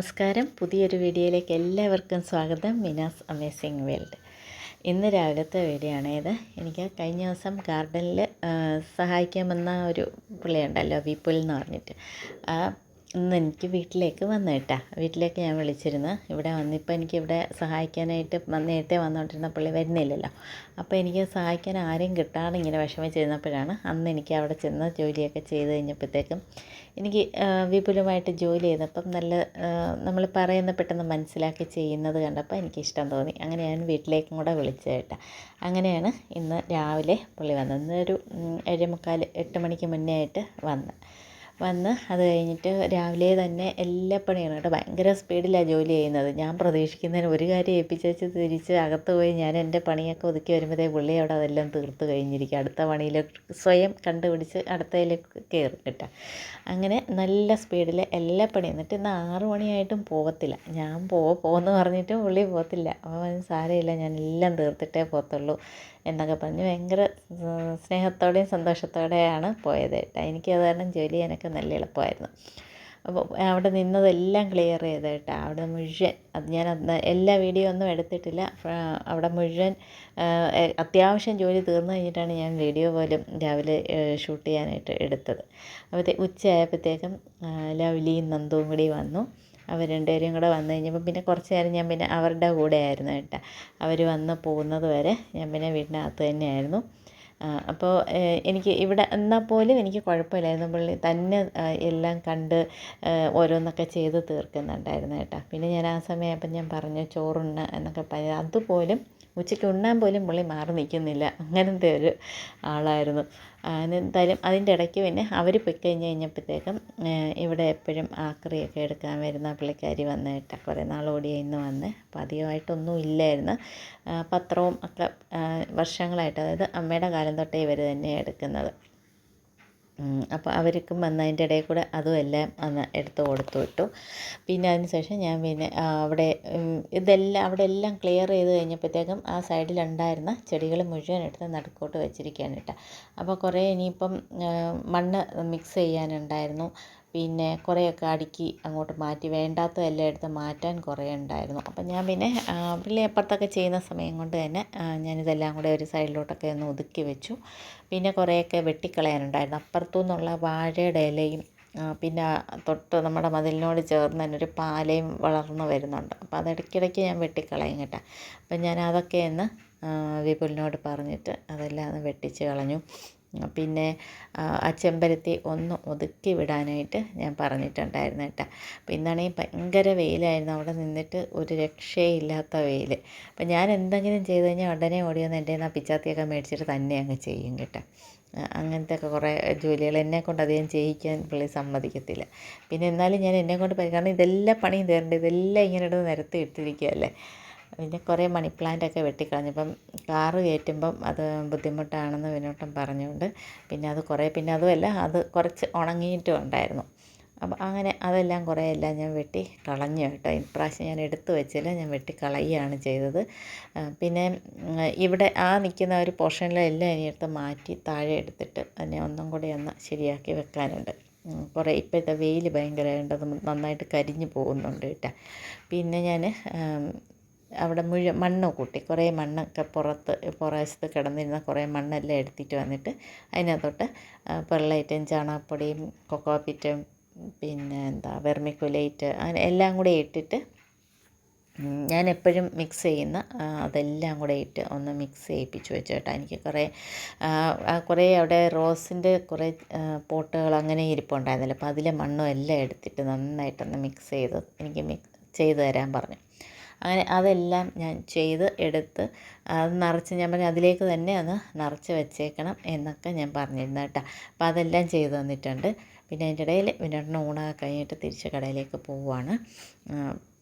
നമസ്കാരം. പുതിയൊരു വീഡിയോയിലേക്ക് എല്ലാവർക്കും സ്വാഗതം. മിനാസ് അമേസിങ് വേൾഡ്. ഇന്ന് രാവിലത്തെ വീഡിയോ ആണേത്. എനിക്ക് കഴിഞ്ഞ ദിവസം ഗാർഡനിൽ സഹായിക്കാൻ വന്ന ഒരു പുള്ളിയുണ്ടല്ലോ, വിപുൽ എന്ന് പറഞ്ഞിട്ട്, ഇന്ന് എനിക്ക് വീട്ടിലേക്ക് വന്നു കേട്ടാ. വീട്ടിലേക്ക് ഞാൻ വിളിച്ചിരുന്നു. ഇവിടെ വന്നിപ്പോൾ എനിക്കിവിടെ സഹായിക്കാനായിട്ട് നേരത്തെ വന്നുകൊണ്ടിരുന്ന പുള്ളി വരുന്നില്ലല്ലോ. അപ്പോൾ എനിക്ക് സഹായിക്കാൻ ആരെയും കിട്ടാതെ ഇങ്ങനെ വിഷമിച്ചിരുന്നപ്പോഴാണ് അന്ന് എനിക്ക് അവിടെ ചെന്ന് ജോലിയൊക്കെ ചെയ്ത് കഴിഞ്ഞപ്പോഴത്തേക്കും എനിക്ക് വിപുലമായിട്ട് ജോലി ചെയ്തപ്പം നല്ല നമ്മൾ പറയുന്ന പെട്ടെന്ന് മനസ്സിലാക്കി ചെയ്യുന്നത് കണ്ടപ്പോൾ എനിക്കിഷ്ടം തോന്നി. അങ്ങനെ ഞാൻ വീട്ടിലേക്കും കൂടെ വിളിച്ചു കേട്ടാ. അങ്ങനെയാണ് ഇന്ന് രാവിലെ പുള്ളി വന്നത്. ഇന്നൊരു 7:45 8 മണിക്ക് മുന്നേ ആയിട്ട് വന്ന് അത് കഴിഞ്ഞിട്ട് രാവിലെ തന്നെ എല്ലാ പണിയാണ് കേട്ടോ. ഭയങ്കര സ്പീഡിലാണ് ജോലി ചെയ്യുന്നത്. ഞാൻ പ്രതീക്ഷിക്കുന്നതിന് ഒരു കാര്യം ഏൽപ്പിച്ചു തിരിച്ച് അകത്ത് പോയി ഞാൻ എൻ്റെ പണിയൊക്കെ ഒതുക്കി വരുമ്പോഴത്തേ പുള്ളി അവിടെ അതെല്ലാം തീർത്ത് കഴിഞ്ഞിരിക്കും. അടുത്ത പണിയിൽ സ്വയം കണ്ടുപിടിച്ച് അടുത്തതിലേക്ക് കയറും കേട്ടോ. അങ്ങനെ നല്ല സ്പീഡിൽ എല്ലാ പണിയും. എന്നിട്ട് ഇന്ന് 6 മണിയായിട്ടും പോകത്തില്ല. ഞാൻ പോകുമെന്ന് പറഞ്ഞിട്ടും പുള്ളി പോകത്തില്ല. അപ്പോൾ സാരമില്ല, ഞാൻ എല്ലാം തീർത്തിട്ടേ പോകത്തുള്ളൂ എന്നൊക്കെ പറഞ്ഞ് ഭയങ്കര സ്നേഹത്തോടെയും സന്തോഷത്തോടെയാണ് പോയത് കേട്ടോ. എനിക്കത് കാരണം ജോലി ചെയ്യാനൊക്കെ നല്ല എളുപ്പമായിരുന്നു. അപ്പോൾ അവിടെ നിന്നതെല്ലാം ക്ലിയർ ചെയ്ത് കേട്ടോ. അവിടെ മുഴുവൻ ഞാൻ എല്ലാ വീഡിയോ ഒന്നും എടുത്തിട്ടില്ല. അവിടെ മുഴുവൻ അത്യാവശ്യം ജോലി തീർന്നു കഴിഞ്ഞിട്ടാണ് ഞാൻ വീഡിയോ പോലും രാവിലെ ഷൂട്ട് ചെയ്യാനായിട്ട് എടുത്തത്. ഉച്ചയായപ്പോഴത്തേക്കും ലവ്ലിയും നന്ദുവും കൂടി വന്നു. അവർ രണ്ടുപേരും കൂടെ വന്നു കഴിഞ്ഞപ്പോൾ പിന്നെ കുറച്ച് നേരം ഞാൻ പിന്നെ അവരുടെ കൂടെ ആയിരുന്നു കേട്ടോ. അവർ വന്ന് പോകുന്നത് വരെ ഞാൻ പിന്നെ വീടിനകത്ത് തന്നെയായിരുന്നു. അപ്പോൾ എനിക്ക് ഇവിടെ എന്നാൽ പോലും എനിക്ക് കുഴപ്പമില്ലായിരുന്നു. പുള്ളി തന്നെ എല്ലാം കണ്ട് ഓരോന്നൊക്കെ ചെയ്ത് തീർക്കുന്നുണ്ടായിരുന്നു കേട്ടോ. പിന്നെ ഞാൻ ആ സമയമായപ്പോൾ ഞാൻ പറഞ്ഞു ചോറുണ്ണ എന്നൊക്കെ പറഞ്ഞു. അതുപോലും ഉച്ചയ്ക്ക് ഉണ്ണാൻ പോലും പുള്ളി മാറി നിൽക്കുന്നില്ല. അങ്ങനത്തെ ഒരു ആളായിരുന്നു. എന്തായാലും അതിൻ്റെ ഇടയ്ക്ക് പിന്നെ അവർ പോയി കഴിഞ്ഞപ്പോഴത്തേക്കും ഇവിടെ എപ്പോഴും ആക്രിയൊക്കെ എടുക്കാൻ വരുന്ന പുള്ളിക്കാരി വന്ന് കേട്ടോ. കുറേ നാളോടി ഇന്ന് വന്ന്. അപ്പോൾ അധികമായിട്ടൊന്നും ഇല്ലായിരുന്നു. പത്രവും ഒക്കെ വർഷങ്ങളായിട്ട്, അതായത് അമ്മയുടെ കാലം തൊട്ടേ ഇവർ തന്നെയാണ് എടുക്കുന്നത്. അപ്പോൾ അവർക്കും വന്നതിൻ്റെ ഇടയിൽ കൂടെ അതും എല്ലാം ഒന്ന് എടുത്ത് കൊടുത്തു വിട്ടു. പിന്നെ അതിന് ശേഷം ഞാൻ പിന്നെ അവിടെ അവിടെ എല്ലാം ക്ലിയർ ചെയ്ത് കഴിഞ്ഞപ്പോഴത്തേക്കും ആ സൈഡിലുണ്ടായിരുന്ന ചെടികൾ മുഴുവൻ എടുത്ത് നടുക്കോട്ട് വെച്ചിരിക്കുകയാണ് കേട്ടോ. അപ്പോൾ കുറേ ഇനിയിപ്പം മണ്ണ് മിക്സ് ചെയ്യാനുണ്ടായിരുന്നു. പിന്നെ കുറേയൊക്കെ അടുക്കി അങ്ങോട്ട് മാറ്റി, വേണ്ടാത്തതെല്ലാം എടുത്ത് മാറ്റാൻ കുറേ ഉണ്ടായിരുന്നു. അപ്പം ഞാൻ പിന്നെ പുള്ളി അപ്പുറത്തൊക്കെ ചെയ്യുന്ന സമയം കൊണ്ട് തന്നെ ഞാനിതെല്ലാം കൂടെ ഒരു സൈഡിലോട്ടൊക്കെ ഒന്ന് ഒതുക്കി വെച്ചു. പിന്നെ കുറേയൊക്കെ വെട്ടിക്കളയാനുണ്ടായിരുന്നു. അപ്പുറത്തു നിന്നുള്ള വാഴയുടെ ഇലയും പിന്നെ തൊട്ട് നമ്മുടെ മതിലിനോട് ചേർന്ന് തന്നെ ഒരു പാലയും വളർന്നു വരുന്നുണ്ട്. അപ്പോൾ അതിടയ്ക്കിടയ്ക്ക് ഞാൻ വെട്ടിക്കളയും കേട്ടോ. അപ്പം ഞാൻ അതൊക്കെ ഒന്ന് വിപുലിനോട് പറഞ്ഞിട്ട് അതെല്ലാം ഒന്ന് വെട്ടിച്ച് കളഞ്ഞു. പിന്നെ ആ ചെമ്പരത്തി ഒന്ന് ഒതുക്കി വിടാനായിട്ട് ഞാൻ പറഞ്ഞിട്ടുണ്ടായിരുന്നു കേട്ടോ. അപ്പോൾ ഇന്നാണെങ്കിൽ ഭയങ്കര വെയിലായിരുന്നു. അവിടെ നിന്നിട്ട് ഒരു രക്ഷയില്ലാത്ത വെയിൽ. അപ്പോൾ ഞാൻ എന്തെങ്കിലും ചെയ്ത് കഴിഞ്ഞാൽ ഉടനെ ഓടിയൊന്ന് എൻ്റെ ആ പിച്ചാത്തിയൊക്കെ മേടിച്ചിട്ട് തന്നെ അങ്ങ് ചെയ്യും കേട്ടോ. അങ്ങനത്തെ ഒക്കെ കുറേ ജോലികൾ എന്നെക്കൊണ്ട് അധികം ചെയ്യിക്കാൻ പുള്ളി സമ്മതിക്കത്തില്ല. പിന്നെ എന്നാലും ഞാൻ എന്നെക്കൊണ്ട് കാരണം ഇതെല്ലാം പണിയും തീരേണ്ടത്, ഇതെല്ലാം ഇങ്ങനെ ഇടുന്ന് നിരത്തി ഇട്ടിരിക്കുകയല്ലേ. പിന്നെ കുറേ മണി പ്ലാന്റൊക്കെ വെട്ടിക്കളഞ്ഞപ്പം കാറ് കയറ്റുമ്പം അത് ബുദ്ധിമുട്ടാണെന്ന് വിനോട്ടം പറഞ്ഞുകൊണ്ട് പിന്നെ അത് കുറേ, പിന്നെ അതുമല്ല അത് കുറച്ച് ഉണങ്ങിയിട്ടും ഉണ്ടായിരുന്നു. അപ്പം അങ്ങനെ അതെല്ലാം കുറേ എല്ലാം ഞാൻ വെട്ടി കളഞ്ഞു കേട്ടോ. ഇപ്രാവശ്യം ഞാൻ എടുത്തു വെച്ചില്ല, ഞാൻ വെട്ടിക്കളയുകയാണ് ചെയ്തത്. പിന്നെ ഇവിടെ നിൽക്കുന്ന ഒരു പോർഷനിലെല്ലാം ഇനി എടുത്ത് മാറ്റി താഴെ എടുത്തിട്ട് അതിനെ ഒന്നും കൂടി ഒന്ന് ശരിയാക്കി വെക്കാനുണ്ട്. കുറേ ഇപ്പോഴത്തെ വെയിൽ ഭയങ്കരമായിട്ട് അത് നന്നായിട്ട് കരിഞ്ഞു പോകുന്നുണ്ട് കേട്ടോ. പിന്നെ ഞാൻ അവിടെ മുഴുവൻ മണ്ണ് കൂട്ടി, കുറേ മണ്ണൊക്കെ പുറവശത്ത് കിടന്നിരുന്ന കുറേ മണ്ണെല്ലാം എടുത്തിട്ട് വന്നിട്ട് അതിനകത്തോട്ട് പെർലൈറ്റും ചാണകപ്പൊടിയും കൊക്കോപ്പിറ്റും പിന്നെ വെർമിക്കുലേറ്റ് അങ്ങനെ എല്ലാം കൂടെ ഇട്ടിട്ട് ഞാൻ എപ്പോഴും മിക്സ് ചെയ്യുന്ന അതെല്ലാം കൂടെ ഇട്ട് ഒന്ന് മിക്സ് ചെയ്യിപ്പിച്ച് വെച്ചു കേട്ടോ. എനിക്ക് കുറേ അവിടെ റോസിൻ്റെ കുറേ പോട്ടുകൾ അങ്ങനെ ഇരിപ്പുണ്ടായിരുന്നില്ല. അപ്പോൾ അതിലെ മണ്ണും എല്ലാം എടുത്തിട്ട് നന്നായിട്ടൊന്ന് മിക്സ് ചെയ്ത് തരാൻ പറഞ്ഞു. അങ്ങനെ അതെല്ലാം ഞാൻ ചെയ്ത് എടുത്ത് അത് നിറച്ച് ഞാൻ പറഞ്ഞു അതിലേക്ക് തന്നെ ഒന്ന് നിറച്ച് വെച്ചേക്കണം എന്നൊക്കെ ഞാൻ പറഞ്ഞിരുന്നു കേട്ടോ. അപ്പോൾ അതെല്ലാം ചെയ്ത് തന്നിട്ടുണ്ട്. പിന്നെ അതിൻ്റെ ഇടയിൽ വിനോദന് ഊണൊക്കെ കഴിഞ്ഞിട്ട് തിരിച്ച് കടയിലേക്ക് പോവുകയാണ്.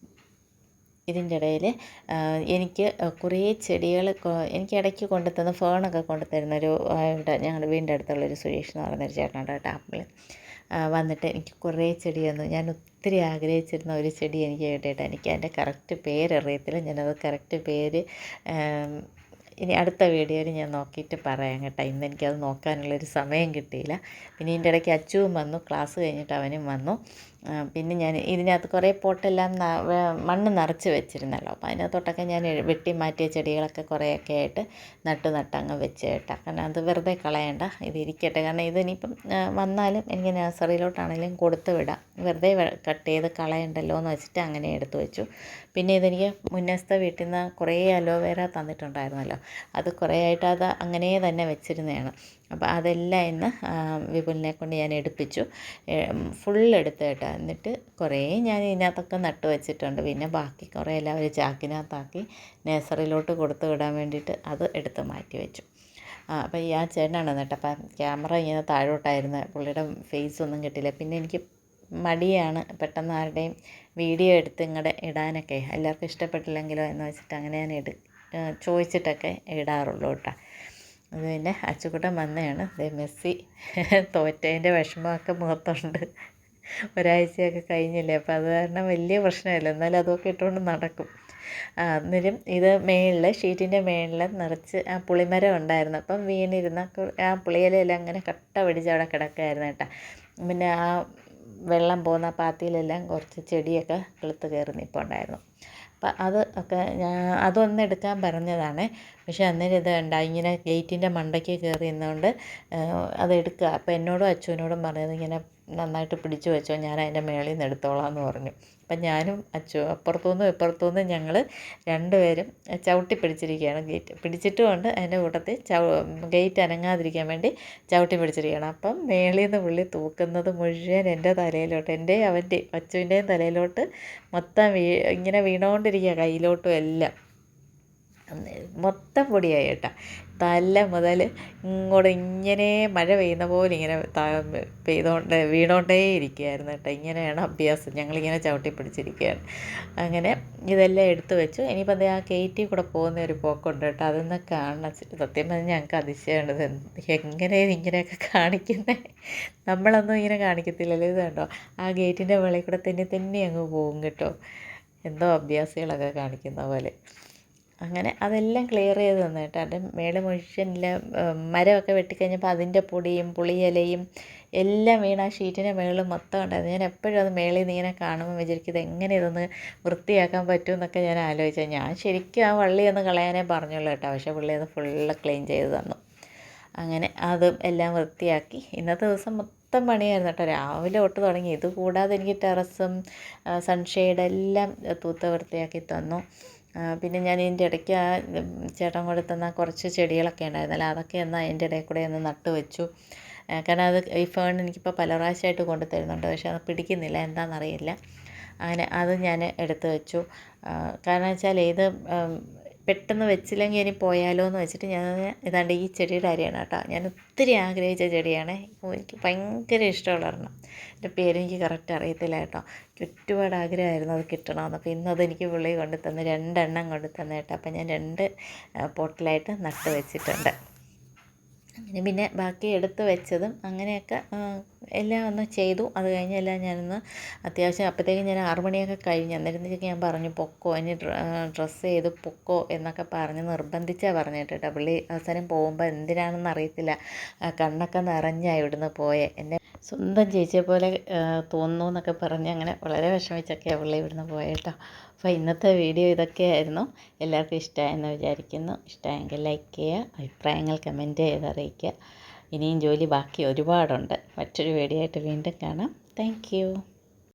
ഇതിൻ്റെ ഇടയിൽ എനിക്ക് കുറേ ചെടികൾ എനിക്ക് ഇടയ്ക്ക് കൊണ്ടുതന്ന ഫേണൊക്കെ കൊണ്ടുതരുന്നൊരു ഇവിടെ ഞങ്ങളുടെ വീടിൻ്റെ അടുത്തുള്ളൊരു സുരേഷ് എന്ന് പറയുന്നൊരു ചേട്ടനുണ്ട് കേട്ടോ. ആപ്പിൾ വന്നിട്ട് എനിക്ക് കുറേ ചെടി തന്നു. ഞാൻ ഒത്തിരി ആഗ്രഹിച്ചിരുന്ന ഒരു ചെടി എനിക്ക് കിട്ടിയിട്ട് എനിക്ക് അതിൻ്റെ കറക്റ്റ് പേരറിയത്തില്ല. ഞാനത് കറക്റ്റ് പേര് ഇനി അടുത്ത വീഡിയോയിൽ ഞാൻ നോക്കിയിട്ട് പറയാം കേട്ടോ. ഇന്ന് എനിക്കത് നോക്കാനുള്ളൊരു സമയം കിട്ടിയില്ല. പിന്നെ ഇതിൻ്റെ ഇടയ്ക്ക് അച്ചുവും വന്നു, ക്ലാസ് കഴിഞ്ഞിട്ട് അവനും വന്നു. പിന്നെ ഞാൻ ഇതിനകത്ത് കുറേ പോട്ടെല്ലാം മണ്ണ് നിറച്ച് വെച്ചിരുന്നല്ലോ, അപ്പോൾ അതിനകത്തോട്ടൊക്കെ ഞാൻ വെട്ടി മാറ്റിയ ചെടികളൊക്കെ കുറേയൊക്കെ ആയിട്ട് നട്ടങ്ങ് വെച്ച് കേട്ടോ. കാരണം അത് വെറുതെ കളയണ്ട, ഇത് ഇരിക്കട്ടെ. കാരണം ഇതിനിപ്പം വന്നാലും എനിക്ക് നഴ്സറിയിലോട്ടാണെങ്കിലും കൊടുത്ത് വിടാം, വെറുതെ കട്ട് ചെയ്ത് കളയണ്ടല്ലോ എന്ന് വെച്ചിട്ട് അങ്ങനെ എടുത്ത് വെച്ചു. പിന്നെ ഇതെനിക്ക് മുന്നത്തെ വീട്ടിൽ നിന്ന് കുറേ അലോവേര തന്നിട്ടുണ്ടായിരുന്നല്ലോ, അത് കുറേ ആയിട്ട് അത് അങ്ങനെ തന്നെ വെച്ചിരുന്നതാണ്. അപ്പോൾ അതെല്ലാം ഇന്ന് വിപുലിനെ കൊണ്ട് ഞാൻ എടുപ്പിച്ചു, ഫുൾ എടുത്ത് കേട്ടോ. എന്നിട്ട് കുറേ ഞാൻ ഇതിനകത്തൊക്കെ നട്ട് വെച്ചിട്ടുണ്ട്. പിന്നെ ബാക്കി കുറേ എല്ലാം ഒരു ചാക്കിനകത്താക്കി നഴ്സറിയിലോട്ട് കൊടുത്ത് വിടാൻ വേണ്ടിയിട്ട് അത് എടുത്ത് മാറ്റി വെച്ചു. അപ്പോൾ ഈ ചേട്ടനാണ് കേട്ടോ. അപ്പം ക്യാമറ ഇങ്ങനെ താഴോട്ടായിരുന്നു, പുള്ളിയുടെ ഫേസ് ഒന്നും കിട്ടില്ല. പിന്നെ എനിക്ക് മടിയാണ് പെട്ടെന്ന് ആരുടെയും വീഡിയോ എടുത്ത് ഇങ്ങോട്ട് ഇടാനൊക്കെ, എല്ലാവർക്കും ഇഷ്ടപ്പെട്ടില്ലെങ്കിലോ എന്ന് വെച്ചിട്ട് അങ്ങനെ ഞാൻ ചോദിച്ചിട്ടൊക്കെ ഇടാറുള്ളൂ കേട്ടോ. അത് പിന്നെ അച്ചുക്കുട്ടൻ വന്നതാണ്. മെസ്സി തോറ്റതിൻ്റെ വിഷമമൊക്കെ മുഖത്തുണ്ട്. ഒരാഴ്ചയൊക്കെ കഴിഞ്ഞില്ലേ, അപ്പോൾ അത് കാരണം വലിയ പ്രശ്നമില്ല, എന്നാലും അതൊക്കെ ഇട്ടുകൊണ്ട് നടക്കും. അന്നേരം ഇത് ഷീറ്റിൻ്റെ മേളിൽ നിറച്ച് ആ പുളിമരം ഉണ്ടായിരുന്നു. അപ്പം വീണിരുന്ന ആ പുളിയിലെല്ലാം അങ്ങനെ കട്ട പിടിച്ച് അവിടെ കിടക്കുകയായിരുന്നു കേട്ടോ. പിന്നെ ആ വെള്ളം പോകുന്ന പാത്തിയിലെല്ലാം കുറച്ച് ചെടിയൊക്കെ കിളുത്ത് കയറി നിൽപ്പുണ്ടായിരുന്നു. അപ്പം അത് ഒക്കെ അതൊന്ന് എടുക്കാൻ പറഞ്ഞതാണ്. പക്ഷേ അന്നേരം ഇത് കണ്ട ഇങ്ങനെ ഗേറ്റിൻ്റെ മണ്ടയ്ക്ക് കയറി നിന്നുകൊണ്ട് അതെടുക്കുക. അപ്പോൾ എന്നോടും അച്ചുവിനോടും പറഞ്ഞത് ഇങ്ങനെ നന്നായിട്ട് പിടിച്ചു വെച്ചോ, ഞാൻ അതിൻ്റെ മേളിൽ നിന്ന് എടുത്തോളാം എന്ന് പറഞ്ഞു. അപ്പം ഞാനും അച്ചു അപ്പുറത്തുനിന്നും ഇപ്പുറത്തുനിന്നും ഞങ്ങൾ രണ്ടുപേരും ചവിട്ടി പിടിച്ചിരിക്കുകയാണ്. ഗേറ്റ് പിടിച്ചിട്ടുമുണ്ട്, അതിൻ്റെ കൂട്ടത്തിൽ ഗേറ്റ് അനങ്ങാതിരിക്കാൻ വേണ്ടി ചവിട്ടി പിടിച്ചിരിക്കുകയാണ്. അപ്പം മേളിൽ നിന്ന് പുള്ളി തൂക്കുന്നത് മുഴുവൻ എൻ്റെ തലയിലോട്ട്, എൻ്റെയും അവൻ്റെയും അച്ചുവിൻ്റെയും തലയിലോട്ട് മൊത്തം ഇങ്ങനെ വീണുകൊണ്ടിരിക്കുക, കയ്യിലോട്ടും എല്ലാം മൊത്തം പൊടിയായി കേട്ടോ. തല മുതൽ ഇങ്ങോട്ട് ഇങ്ങനെ മഴ പെയ്യുന്ന പോലെ ഇങ്ങനെ വീണോണ്ടേ ഇരിക്കുകയായിരുന്നു കേട്ടോ. ഇങ്ങനെയാണ് അഭ്യാസം, ഞങ്ങളിങ്ങനെ ചവിട്ടി പിടിച്ചിരിക്കുകയാണ്. അങ്ങനെ ഇതെല്ലാം എടുത്തു വെച്ചു. ഇനിയിപ്പോൾ അത് ആ കയറ്റി കൂടെ പോകുന്ന ഒരു പോക്കുണ്ട് കേട്ടോ, അതൊന്ന് കാണണം. സത്യം പറഞ്ഞാൽ ഞങ്ങൾക്ക് അതിശയമുണ്ട്, എങ്ങനെയാണ് ഇങ്ങനെയൊക്കെ കാണിക്കുന്നത്, നമ്മളൊന്നും ഇങ്ങനെ കാണിക്കത്തില്ലല്ലോ. ഇത് കണ്ടോ, ആ ഗേറ്റിൻ്റെ വെളിയിൽ കൂടെ തന്നെ അങ്ങ് പോകും കേട്ടോ, എന്തോ അഭ്യാസികളൊക്കെ കാണിക്കുന്ന പോലെ. അങ്ങനെ അതെല്ലാം ക്ലിയർ ചെയ്ത് തന്നു കേട്ടോ. അതിൻ്റെ മേലെ മുഴുവനില്ല മരമൊക്കെ വെട്ടിക്കഴിഞ്ഞപ്പോൾ അതിൻ്റെ പൊടിയും പുളിയിലയും എല്ലാം വീണ ആ ഷീറ്റിൻ്റെ മേളിൽ മൊത്തം ഉണ്ടായിരുന്നു. ഞാൻ എപ്പോഴും അത് മേളിൽ നിന്ന് ഇങ്ങനെ കാണുമ്പോൾ വിചാരിക്കും ഇത് എങ്ങനെ ഇതൊന്ന് വൃത്തിയാക്കാൻ പറ്റുമെന്നൊക്കെ ഞാൻ ആലോചിച്ചാൽ. ഞാൻ ശരിക്കും ആ വള്ളി ഒന്ന് കളയാനേ പറഞ്ഞുള്ളൂ കേട്ടോ, പക്ഷേ പുള്ളി അത് ഫുള്ള് ക്ലീൻ ചെയ്ത് തന്നു. അങ്ങനെ അതും എല്ലാം വൃത്തിയാക്കി. ഇന്നത്തെ ദിവസം മൊത്തം പണിയായിരുന്നു കേട്ടോ, രാവിലെ തൊട്ട് തുടങ്ങി. ഇത് കൂടാതെ എനിക്ക് ടെറസും സൺഷെയ്ഡ് എല്ലാം തൂത്ത് വൃത്തിയാക്കി തന്നു. പിന്നെ ഞാൻ ഇതിൻ്റെ ഇടയ്ക്ക് ആ ചേട്ടൻ കൂടെ തന്ന കുറച്ച് ചെടികളൊക്കെ ഉണ്ടായിരുന്നല്ലോ, അതൊക്കെ ഒന്ന് അതിൻ്റെ ഇടയിൽ കൂടെ ഒന്ന് നട്ട് വെച്ചു. കാരണം അത് ഈ ഫേൺ എനിക്കിപ്പോൾ പല പ്രാവശ്യമായിട്ട് കൊണ്ടു തരുന്നുണ്ട്, പക്ഷേ അത് പിടിക്കുന്നില്ല, എന്താണെന്നറിയില്ല. അങ്ങനെ അത് ഞാൻ എടുത്ത് വെച്ചു. കാരണം വെച്ചാൽ ഇത് പെട്ടെന്ന് വെച്ചില്ലെങ്കിൽ ഇനി പോയാലോ എന്ന് വെച്ചിട്ട് ഞാൻ ഇതാണ്ട് ഈ ചെടിയുടെ അരിയാണ് കേട്ടോ. ഞാൻ ഒത്തിരി ആഗ്രഹിച്ച ചെടിയാണ്, എനിക്ക് ഭയങ്കര ഇഷ്ടമുള്ള ഒരെണ്ണം. എൻ്റെ പേരെനിക്ക് കറക്റ്റ് അറിയത്തില്ല കേട്ടോ, ഒരുപാട് ആഗ്രഹമായിരുന്നു അത് കിട്ടണമെന്ന്. അപ്പോൾ ഇന്നത് എനിക്ക് പുള്ളി കൊണ്ട് തന്ന് 2 എണ്ണം കൊണ്ട് തന്നു കേട്ടോ. അപ്പോൾ ഞാൻ 2 പോട്ടിലായിട്ട് നട്ട് വെച്ചിട്ടുണ്ട്. അങ്ങനെ പിന്നെ ബാക്കി എടുത്ത് വെച്ചതും അങ്ങനെയൊക്കെ എല്ലാം ഒന്ന് ചെയ്തു. അത് കഴിഞ്ഞ് എല്ലാം ഞാനൊന്ന് അത്യാവശ്യം അപ്പോഴത്തേക്കും ഞാൻ 6 മണിയൊക്കെ കഴിഞ്ഞ്. അന്നേരത്തേക്ക് ഞാൻ പറഞ്ഞു പൊക്കോ, ഇനി ഡ്രസ്സ് ചെയ്ത് പൊക്കോ എന്നൊക്കെ പറഞ്ഞ് നിർബന്ധിച്ചാണ് പറഞ്ഞിട്ട് കേട്ടോ. പുള്ളി അവസാനം പോകുമ്പോൾ എന്തിനാണെന്ന് അറിയത്തില്ല, കണ്ണൊക്കെ നിറഞ്ഞാണ് ഇവിടുന്ന് പോയെ. എന്നെ സ്വന്തം ചേച്ചിയെ പോലെ തോന്നുന്നു എന്നൊക്കെ പറഞ്ഞ് അങ്ങനെ വളരെ വിഷമിച്ചൊക്കെയാണ് പുള്ളി ഇവിടുന്ന് പോയേട്ടോ. അപ്പോൾ ഇന്നത്തെ വീഡിയോ ഇതൊക്കെയായിരുന്നു. എല്ലാവർക്കും ഇഷ്ടമായെന്ന് വിചാരിക്കുന്നു. ഇഷ്ടമായെങ്കിൽ ലൈക്ക് ചെയ്യുക, അഭിപ്രായങ്ങൾ കമൻറ്റ് ചെയ്ത് അറിയിക്കുക. ഇനിയും ജോലി ബാക്കി ഒരുപാടുണ്ട്. മറ്റൊരു വീഡിയോ ആയിട്ട് വീണ്ടും കാണാം. താങ്ക്